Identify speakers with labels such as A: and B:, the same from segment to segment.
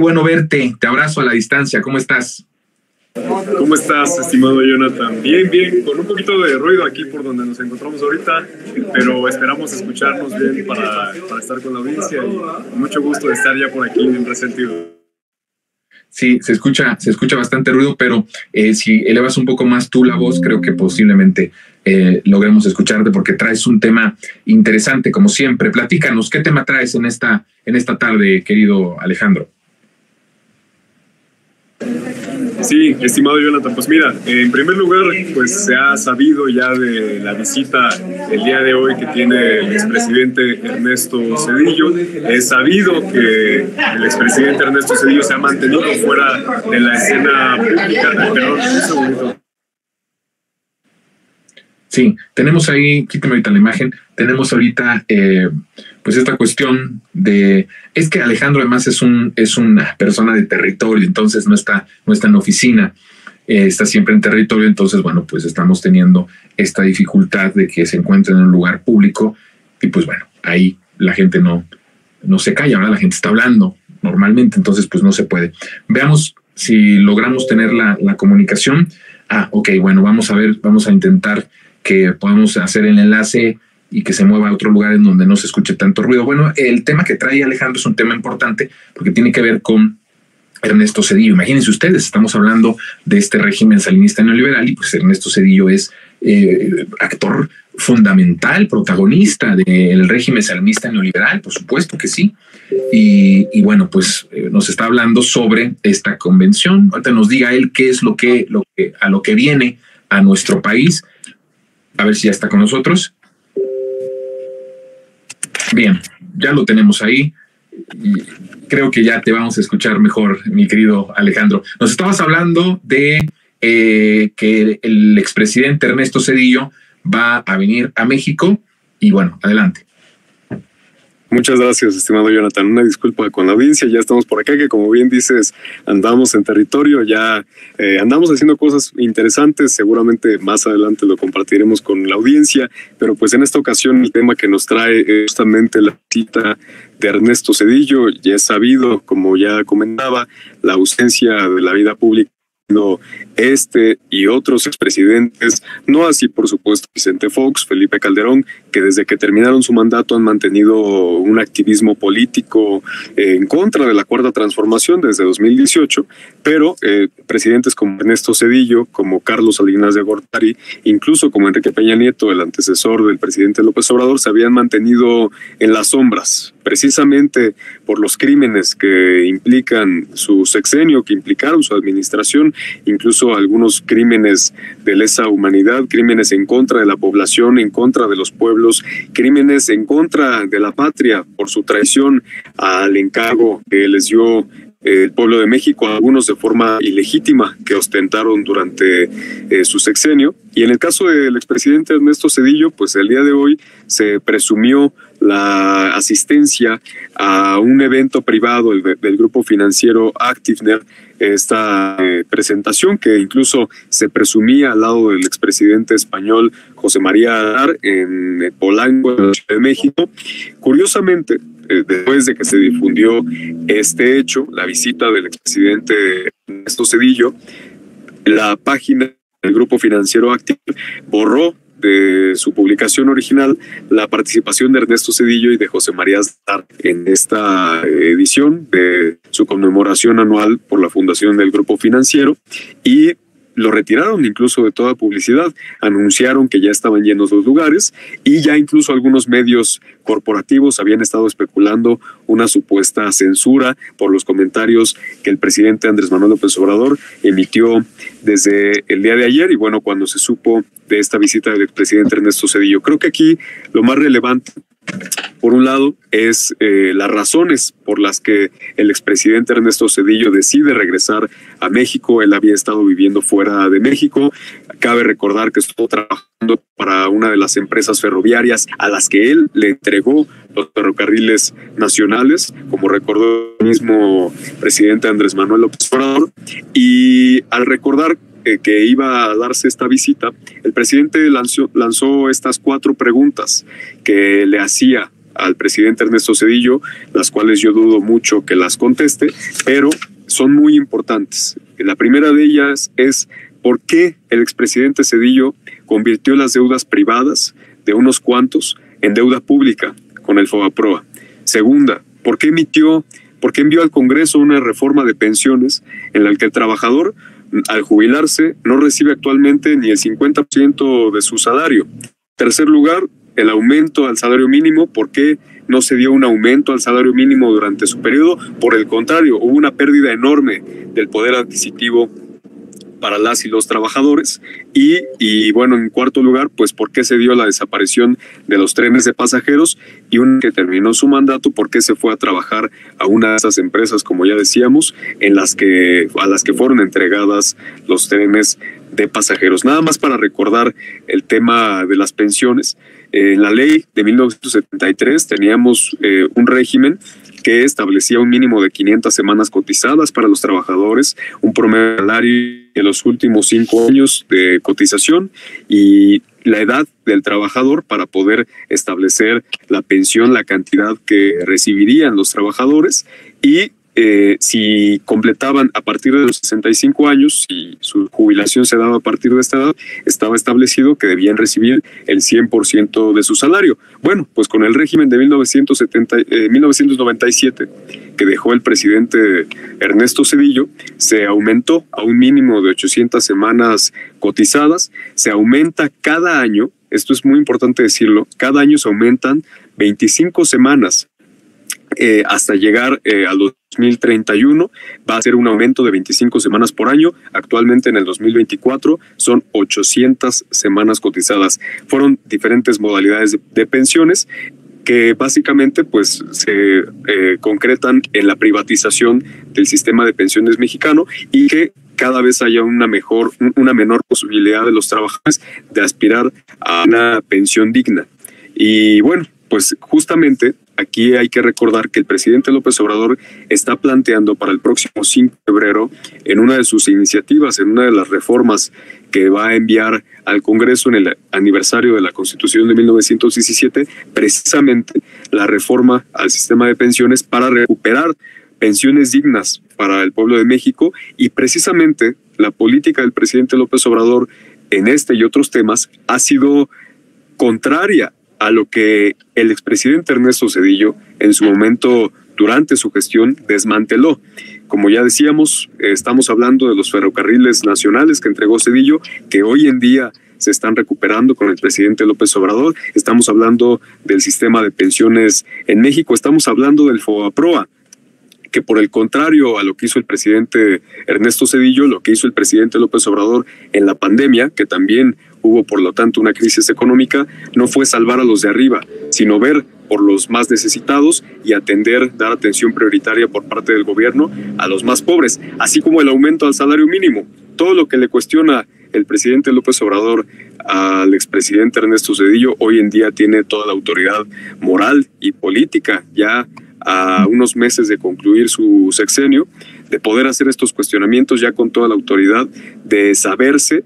A: bueno verte. Te abrazo a la distancia. ¿Cómo estás?
B: ¿Cómo estás, estimado Jonathan? Bien, bien, con un poquito de ruido aquí por donde nos encontramos ahorita, pero esperamos escucharnos bien para estar con la audiencia y mucho gusto de estar ya por aquí en Resentido.
A: Sí, se escucha bastante ruido, pero si elevas un poco más tú la voz, creo que posiblemente logremos escucharte porque traes un tema interesante, como siempre. Platícanos, ¿qué tema traes en esta tarde, querido Alejandro?
B: Sí, estimado Jonathan, pues mira, en primer lugar, pues se ha sabido ya de la visita el día de hoy que tiene el expresidente Ernesto Zedillo. Es sabido que el expresidente Ernesto Zedillo se ha mantenido fuera de la escena pública. Perdón, un segundito.
A: Sí, tenemos ahí, quítame ahorita la imagen, tenemos ahorita pues esta cuestión de, es que Alejandro además es una persona de territorio, entonces no está en oficina, está siempre en territorio, entonces bueno, pues estamos teniendo esta dificultad de que se encuentre en un lugar público y pues bueno, ahí la gente no se calla, ¿verdad? La gente está hablando normalmente, entonces pues no se puede. Veamos si logramos tener la comunicación. Ok, bueno, vamos a intentar que podamos hacer el enlace y que se mueva a otro lugar en donde no se escuche tanto ruido. Bueno, el tema que trae Alejandro es un tema importante porque tiene que ver con Ernesto Zedillo. Imagínense ustedes, estamos hablando de este régimen salinista neoliberal y pues Ernesto Zedillo es actor fundamental, protagonista del régimen salinista neoliberal, por supuesto que sí. Y bueno, pues nos está hablando sobre esta convención. Ahorita nos diga él qué es a lo que viene a nuestro país. A ver si ya está con nosotros. Bien, ya lo tenemos ahí. Creo que ya te vamos a escuchar mejor, mi querido Alejandro. Nos estabas hablando de que el expresidente Ernesto Zedillo va a venir a México y bueno, adelante.
B: Muchas gracias, estimado Jonathan. Una disculpa con la audiencia, ya estamos por acá, que como bien dices, andamos en territorio, ya andamos haciendo cosas interesantes, seguramente más adelante lo compartiremos con la audiencia, pero pues en esta ocasión el tema que nos trae es justamente la cita de Ernesto Zedillo. Ya es sabido, como ya comentaba, la ausencia de la vida pública este y otros expresidentes, no así por supuesto Vicente Fox, Felipe Calderón, que desde que terminaron su mandato han mantenido un activismo político en contra de la Cuarta Transformación desde 2018, pero presidentes como Ernesto Zedillo, como Carlos Salinas de Gortari, incluso como Enrique Peña Nieto, el antecesor del presidente López Obrador, se habían mantenido en las sombras, precisamente por los crímenes que implican su sexenio, que implicaron su administración, incluso algunos crímenes de lesa humanidad, crímenes en contra de la población, en contra de los pueblos, crímenes en contra de la patria por su traición al encargo que les dio el pueblo de México, algunos de forma ilegítima, que ostentaron durante su sexenio. Y en el caso del expresidente Ernesto Zedillo, pues el día de hoy se presumió la asistencia a un evento privado del grupo financiero Actifner, esta presentación que incluso se presumía al lado del expresidente español José María Aznar en Polanco, en la Ciudad de México. Curiosamente, después de que se difundió este hecho, la visita del expresidente Ernesto Zedillo, la página del grupo financiero Actifner borró de su publicación original la participación de Ernesto Zedillo y de José María Aznar en esta edición de su conmemoración anual por la fundación del grupo financiero, y lo retiraron incluso de toda publicidad. Anunciaron que ya estaban llenos los lugares y ya incluso algunos medios corporativos habían estado especulando una supuesta censura por los comentarios que el presidente Andrés Manuel López Obrador emitió desde el día de ayer. Y bueno, cuando se supo de esta visita del expresidente Ernesto Zedillo, creo que aquí lo más relevante, por un lado, es las razones por las que el expresidente Ernesto Zedillo decide regresar a México. Él había estado viviendo fuera de México. Cabe recordar que estuvo trabajando para una de las empresas ferroviarias a las que él le entregó los ferrocarriles nacionales, como recordó el mismo presidente Andrés Manuel López Obrador. Y al recordar que iba a darse esta visita, el presidente lanzó estas 4 preguntas que le hacía al presidente Ernesto Zedillo, las cuales yo dudo mucho que las conteste, pero son muy importantes. La primera de ellas es por qué el expresidente Zedillo convirtió las deudas privadas de unos cuantos en deuda pública con el FOBAPROA. Segunda, ¿por qué envió al Congreso una reforma de pensiones en la que el trabajador, al jubilarse, no recibe actualmente ni el 50% de su salario? Tercer lugar, el aumento al salario mínimo. ¿Por qué no se dio un aumento al salario mínimo durante su periodo? Por el contrario, hubo una pérdida enorme del poder adquisitivo para las y los trabajadores. Y bueno, en cuarto lugar, pues ¿por qué se dio la desaparición de los trenes de pasajeros? Y una que terminó su mandato, ¿por qué se fue a trabajar a una de esas empresas, como ya decíamos, a las que fueron entregadas los trenes de pasajeros? Nada más para recordar el tema de las pensiones. En la ley de 1973 teníamos un régimen que establecía un mínimo de 500 semanas cotizadas para los trabajadores, un promedio salario de los últimos 5 años de cotización y la edad del trabajador para poder establecer la pensión, la cantidad que recibirían los trabajadores, y si completaban a partir de los 65 años, si su jubilación se daba a partir de esta edad, estaba establecido que debían recibir el 100% de su salario. Bueno, pues con el régimen de 1997 que dejó el presidente Ernesto Zedillo, se aumentó a un mínimo de 800 semanas cotizadas, se aumenta cada año, esto es muy importante decirlo, cada año se aumentan 25 semanas hasta llegar a los 2031, va a ser un aumento de 25 semanas por año. Actualmente en el 2024 son 800 semanas cotizadas. Fueron diferentes modalidades de pensiones que básicamente pues se concretan en la privatización del sistema de pensiones mexicano y que cada vez haya una menor posibilidad de los trabajadores de aspirar a una pensión digna. Y bueno, pues justamente aquí hay que recordar que el presidente López Obrador está planteando para el próximo 5 de febrero, en una de sus iniciativas, en una de las reformas que va a enviar al Congreso en el aniversario de la Constitución de 1917, precisamente la reforma al sistema de pensiones para recuperar pensiones dignas para el pueblo de México. Y precisamente la política del presidente López Obrador en este y otros temas ha sido contraria a lo que el expresidente Ernesto Zedillo en su momento, durante su gestión, desmanteló. Como ya decíamos, estamos hablando de los ferrocarriles nacionales que entregó Zedillo, que hoy en día se están recuperando con el presidente López Obrador. Estamos hablando del sistema de pensiones en México, estamos hablando del FOBAPROA, que por el contrario a lo que hizo el presidente Ernesto Zedillo, lo que hizo el presidente López Obrador en la pandemia, que también hubo por lo tanto una crisis económica, no fue salvar a los de arriba, sino ver por los más necesitados y dar atención prioritaria por parte del gobierno a los más pobres, así como el aumento al salario mínimo. Todo lo que le cuestiona el presidente López Obrador al expresidente Ernesto Zedillo hoy en día tiene toda la autoridad moral y política, ya a unos meses de concluir su sexenio, de poder hacer estos cuestionamientos ya con toda la autoridad, de saberse,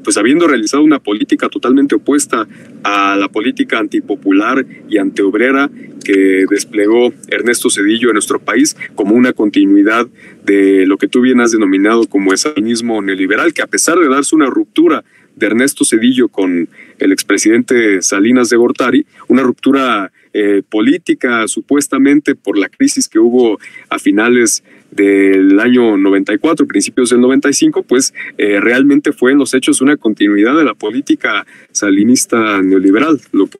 B: pues habiendo realizado una política totalmente opuesta a la política antipopular y antiobrera que desplegó Ernesto Zedillo en nuestro país, como una continuidad de lo que tú bien has denominado como estalinismo neoliberal, que a pesar de darse una ruptura de Ernesto Zedillo con el expresidente Salinas de Gortari, una ruptura política supuestamente por la crisis que hubo a finales del año 94, principios del 95, pues realmente fue en los hechos una continuidad de la política salinista neoliberal, lo que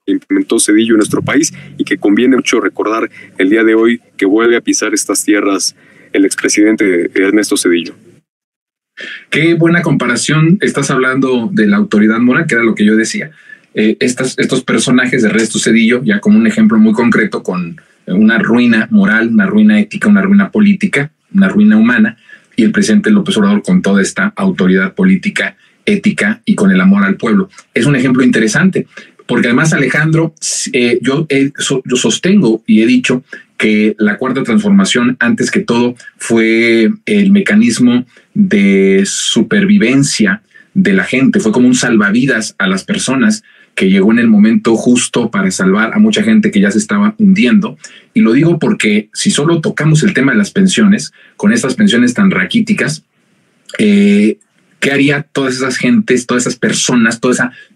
B: implementó Zedillo en nuestro país, y que conviene mucho recordar el día de hoy que vuelve a pisar estas tierras el expresidente Ernesto Zedillo.
A: Qué buena comparación. Estás hablando de la autoridad moral, que era lo que yo decía. Estos personajes de Ernesto Zedillo, ya como un ejemplo muy concreto, con una ruina moral, una ruina ética, una ruina política, una ruina humana, y el presidente López Obrador con toda esta autoridad política, ética y con el amor al pueblo. Es un ejemplo interesante, porque además, Alejandro, yo sostengo y he dicho que la Cuarta Transformación, antes que todo, fue el mecanismo de supervivencia de la gente, fue como un salvavidas a las personas que llegó en el momento justo para salvar a mucha gente que ya se estaba hundiendo. Y lo digo porque si solo tocamos el tema de las pensiones, con estas pensiones tan raquíticas, ¿qué haría todas esas gentes, todas esas personas, todo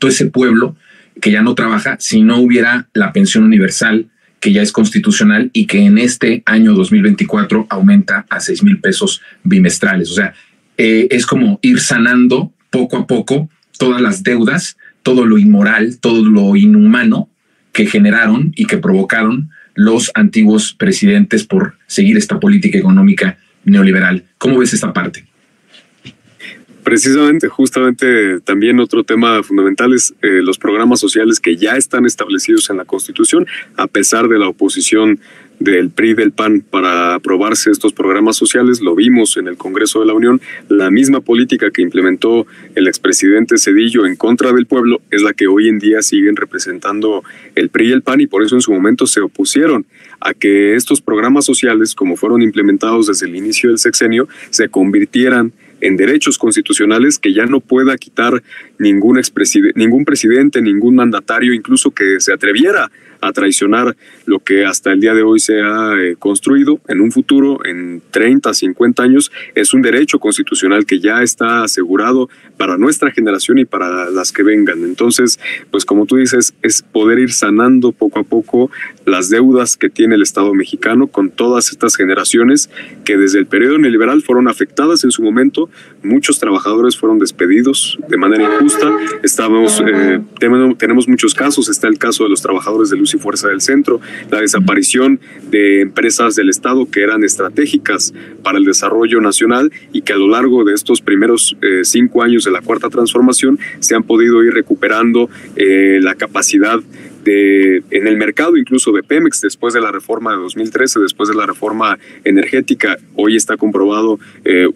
A: ese pueblo que ya no trabaja si no hubiera la pensión universal, que ya es constitucional y que en este año 2024 aumenta a 6,000 pesos bimestrales? O sea, es como ir sanando poco a poco todas las deudas, todo lo inmoral, todo lo inhumano que generaron y que provocaron los antiguos presidentes por seguir esta política económica neoliberal. ¿Cómo ves esta parte?
B: Precisamente, justamente también otro tema fundamental es los programas sociales que ya están establecidos en la Constitución, a pesar de la oposición del PRI y del PAN para aprobarse estos programas sociales. Lo vimos en el Congreso de la Unión. La misma política que implementó el expresidente Zedillo en contra del pueblo es la que hoy en día siguen representando el PRI y el PAN, y por eso en su momento se opusieron a que estos programas sociales, como fueron implementados desde el inicio del sexenio, se convirtieran en derechos constitucionales que ya no pueda quitar ningún presidente, ningún mandatario, incluso que se atreviera a traicionar lo que hasta el día de hoy se ha construido. En un futuro, en 30, 50 años, es un derecho constitucional que ya está asegurado para nuestra generación y para las que vengan. Entonces, pues como tú dices, es poder ir sanando poco a poco las deudas que tiene el Estado mexicano con todas estas generaciones que desde el periodo neoliberal fueron afectadas en su momento. Muchos trabajadores fueron despedidos de manera injusta. Tenemos muchos casos. Está el caso de los trabajadores de Luz y Fuerza del Centro, la desaparición de empresas del Estado que eran estratégicas para el desarrollo nacional y que a lo largo de estos primeros 5 años de la Cuarta Transformación se han podido ir recuperando la capacidad en el mercado incluso de Pemex después de la reforma de 2013, después de la reforma energética. Hoy está comprobado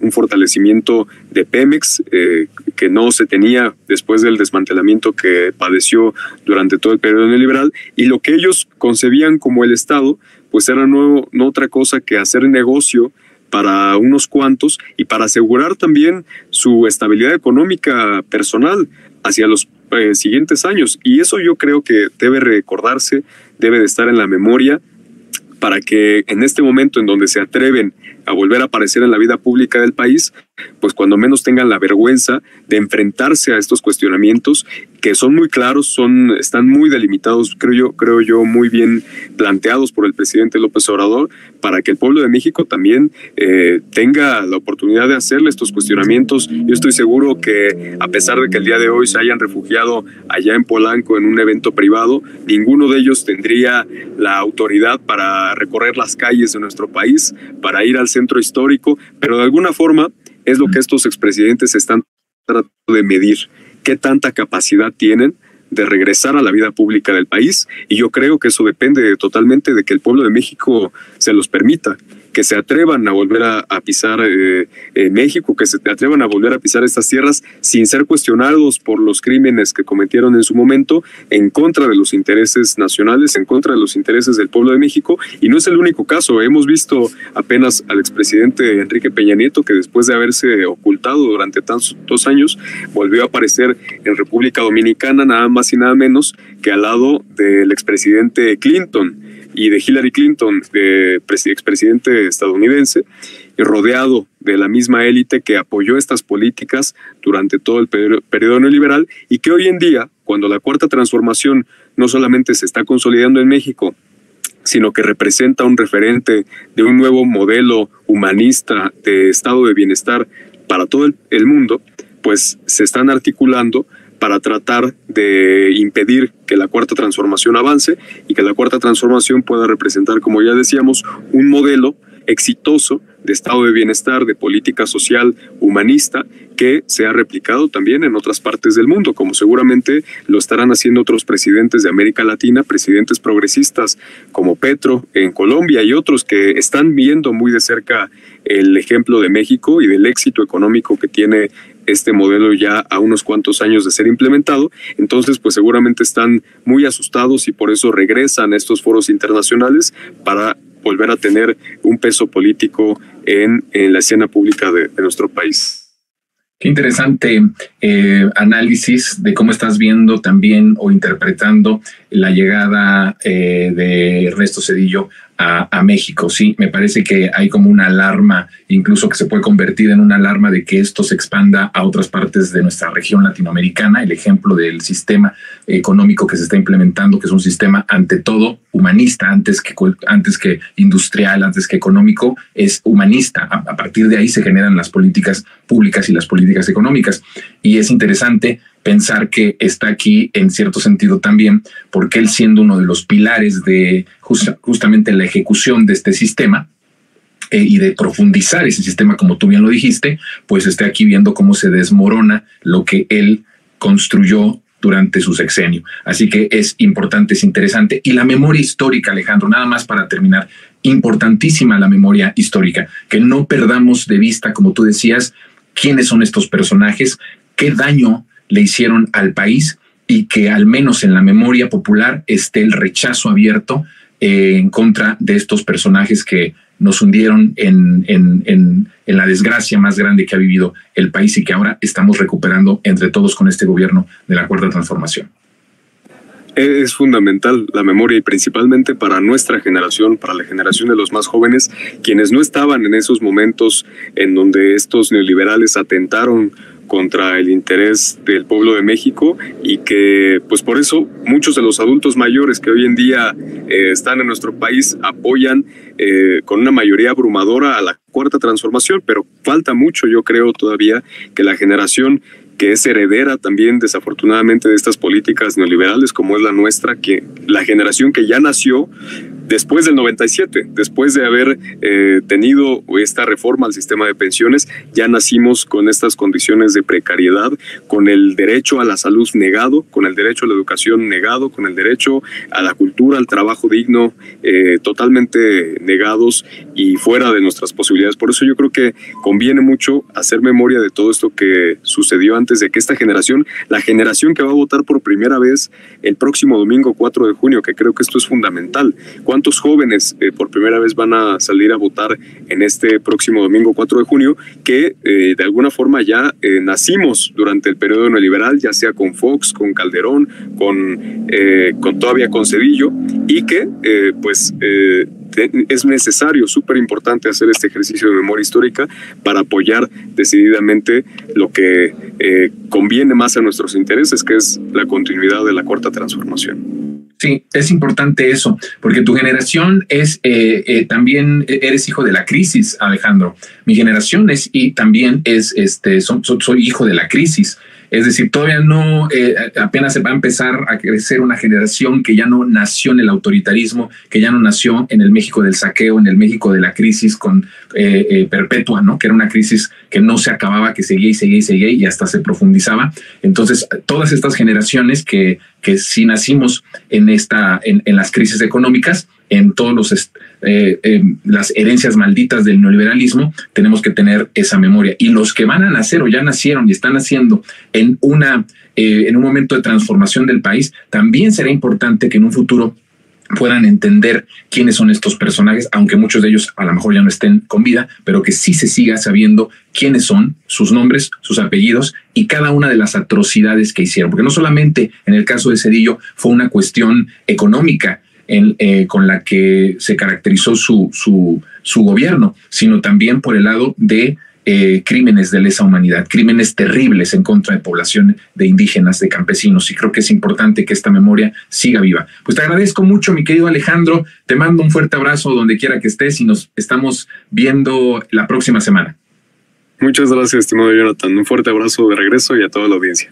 B: un fortalecimiento de Pemex que no se tenía después del desmantelamiento que padeció durante todo el periodo neoliberal, y lo que ellos concebían como el Estado pues era no otra cosa que hacer negocio para unos cuantos y para asegurar también su estabilidad económica personal hacia los siguientes años. Y eso yo creo que debe recordarse, debe de estar en la memoria, para que en este momento en donde se atreven a volver a aparecer en la vida pública del país, pues cuando menos tengan la vergüenza de enfrentarse a estos cuestionamientos que son muy claros, están muy delimitados, creo yo, muy bien planteados por el presidente López Obrador, para que el pueblo de México también tenga la oportunidad de hacerle estos cuestionamientos. Yo estoy seguro que a pesar de que el día de hoy se hayan refugiado allá en Polanco en un evento privado, ninguno de ellos tendría la autoridad para recorrer las calles de nuestro país, para ir al centro histórico, pero de alguna forma es lo que estos expresidentes están tratando de medir, qué tanta capacidad tienen de regresar a la vida pública del país, y yo creo que eso depende totalmente de que el pueblo de México se los permita, que se atrevan a volver a pisar México, que se atrevan a volver a pisar estas tierras sin ser cuestionados por los crímenes que cometieron en su momento, en contra de los intereses nacionales, en contra de los intereses del pueblo de México. Y no es el único caso. Hemos visto apenas al expresidente Enrique Peña Nieto, que después de haberse ocultado durante tantos años, volvió a aparecer en República Dominicana, nada más y nada menos que al lado del expresidente Clinton y de Hillary Clinton, expresidente estadounidense, y rodeado de la misma élite que apoyó estas políticas durante todo el periodo neoliberal, y que hoy en día, cuando la Cuarta Transformación no solamente se está consolidando en México, sino que representa un referente de un nuevo modelo humanista de estado de bienestar para todo el mundo, pues se están articulando para tratar de impedir que la Cuarta Transformación avance y que la Cuarta Transformación pueda representar, como ya decíamos, un modelo exitoso de estado de bienestar, de política social humanista, que se ha replicado también en otras partes del mundo, como seguramente lo estarán haciendo otros presidentes de América Latina, presidentes progresistas como Petro en Colombia y otros que están viendo muy de cerca el ejemplo de México y del éxito económico que tiene este modelo ya a unos cuantos años de ser implementado. Entonces, pues seguramente están muy asustados y por eso regresan a estos foros internacionales para volver a tener un peso político en la escena pública de nuestro país.
A: Qué interesante análisis de cómo estás viendo también o interpretando la llegada de Ernesto Zedillo a México. Sí, me parece que hay como una alarma, incluso que se puede convertir en una alarma de que esto se expanda a otras partes de nuestra región latinoamericana. El ejemplo del sistema económico que se está implementando, que es un sistema ante todo humanista, antes que industrial, antes que económico, es humanista. A partir de ahí se generan las políticas públicas y las políticas económicas. Y es interesante pensar que está aquí en cierto sentido también, porque él, siendo uno de los pilares de justamente la ejecución de este sistema y de profundizar ese sistema, como tú bien lo dijiste, pues está aquí viendo cómo se desmorona lo que él construyó durante su sexenio. Así que es importante, es interesante. Y la memoria histórica, Alejandro, nada más para terminar, importantísima la memoria histórica, que no perdamos de vista, como tú decías, quiénes son estos personajes, qué daño le hicieron al país, y que al menos en la memoria popular esté el rechazo abierto en contra de estos personajes que nos hundieron en la desgracia más grande que ha vivido el país y que ahora estamos recuperando entre todos con este gobierno de la Cuarta Transformación.
B: Es fundamental la memoria, y principalmente para nuestra generación, para la generación de los más jóvenes, quienes no estaban en esos momentos en donde estos neoliberales atentaron contra el interés del pueblo de México, y que pues por eso muchos de los adultos mayores que hoy en día están en nuestro país apoyan con una mayoría abrumadora a la Cuarta Transformación, pero falta mucho, yo creo todavía, que la generación que es heredera también desafortunadamente de estas políticas neoliberales como es la nuestra, que la generación que ya nació después del 97, después de haber tenido esta reforma al sistema de pensiones, ya nacimos con estas condiciones de precariedad, con el derecho a la salud negado, con el derecho a la educación negado, con el derecho a la cultura, al trabajo digno, totalmente negados y fuera de nuestras posibilidades. Por eso yo creo que conviene mucho hacer memoria de todo esto que sucedió antes de que esta generación, la generación que va a votar por primera vez el próximo domingo 4 de junio, que creo que esto es fundamental. ¿Cuántos jóvenes por primera vez van a salir a votar en este próximo domingo 4 de junio que de alguna forma ya nacimos durante el periodo neoliberal, ya sea con Fox, con Calderón, todavía con Zedillo, y que es necesario, súper importante hacer este ejercicio de memoria histórica para apoyar decididamente lo que conviene más a nuestros intereses, que es la continuidad de la Cuarta Transformación.
A: Sí, es importante eso, porque tu generación es también eres hijo de la crisis, Alejandro. Mi generación es y también es soy hijo de la crisis. Es decir, todavía no, apenas se va a empezar a crecer una generación que ya no nació en el autoritarismo, que ya no nació en el México del saqueo, en el México de la crisis perpetua, ¿no? Que era una crisis que no se acababa, que seguía y seguía y seguía y hasta se profundizaba. Entonces, todas estas generaciones que sí nacimos en las crisis económicas, en todos las herencias malditas del neoliberalismo, tenemos que tener esa memoria. Y los que van a nacer o ya nacieron y están naciendo en un momento de transformación del país, también será importante que en un futuro puedan entender quiénes son estos personajes, aunque muchos de ellos a lo mejor ya no estén con vida, pero que sí se siga sabiendo quiénes son, sus nombres, sus apellidos y cada una de las atrocidades que hicieron. Porque no solamente en el caso de Zedillo fue una cuestión económica con la que se caracterizó su gobierno, sino también por el lado de crímenes de lesa humanidad, crímenes terribles en contra de población de indígenas, de campesinos, y creo que es importante que esta memoria siga viva. Pues te agradezco mucho, mi querido Alejandro, te mando un fuerte abrazo donde quiera que estés y nos estamos viendo la próxima semana.
B: Muchas gracias, estimado Jonathan, un fuerte abrazo de regreso y a toda la audiencia.